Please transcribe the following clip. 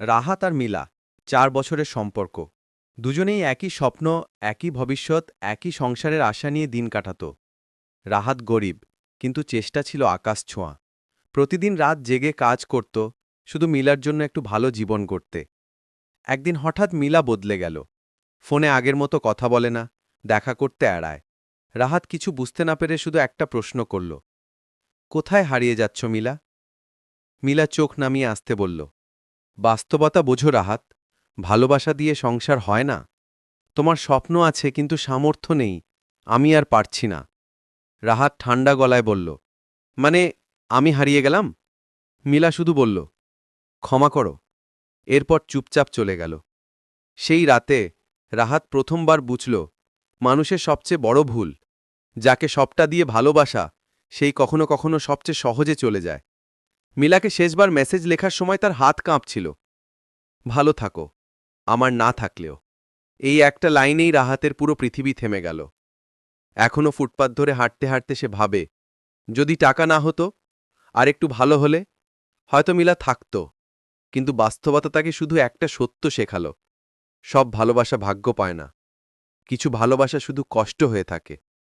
রাহাত আর মিলা 4 বছরের সম্পর্ক। দুজনেই একই স্বপ্ন, একই ভবিষ্যৎ, একই সংসারের আশা নিয়ে দিন কাটাত। রাহাত গরিব, কিন্তু চেষ্টা ছিল আকাশ ছোঁয়া। প্রতিদিন রাত জেগে কাজ করত, শুধু মিলার জন্য একটু ভালো জীবন গড়তে। একদিন হঠাৎ মিলা বদলে গেল। ফোনে আগের মতো কথা বলে না, দেখা করতে এড়ায়। রাহাত কিছু বুঝতে না পেরে শুধু একটা প্রশ্ন করল, কোথায় হারিয়ে যাচ্ছ মিলা? মিলা চোখ নামিয়ে আসতে বলল, বাস্তবতা বোঝো রাহাত, ভালোবাসা দিয়ে সংসার হয় না। তোমার স্বপ্ন আছে কিন্তু সামর্থ্য নেই, আমি আর পারছি না। রাহাত ঠান্ডা গলায় বলল, মানে আমি হারিয়ে গেলাম? মিলা শুধু বলল, ক্ষমা করো। এরপর চুপচাপ চলে গেল। সেই রাতে রাহাত প্রথমবার বুঝল, মানুষের সবচেয়ে বড় ভুল, যাকে সবটা দিয়ে ভালোবাসা, সেই কখনো কখনো সবচেয়ে সহজে চলে যায়। মিলাকে শেষবার মেসেজ লেখার সময় তার হাত কাঁপছিল। ভালো থাকো, আমার না থাকলেও। এই একটা লাইনেই রাহাতের পুরো পৃথিবী থেমে গেল। এখনও ফুটপাত ধরে হাঁটতে হাঁটতে সে ভাবে, যদি টাকা না হতো, আর একটু ভালো হলে, হয়তো মিলা থাকত। কিন্তু বাস্তবতা তাকে শুধু একটা সত্য শেখাল, সব ভালোবাসা ভাগ্য পায় না, কিছু ভালোবাসা শুধু কষ্ট হয়ে থাকে।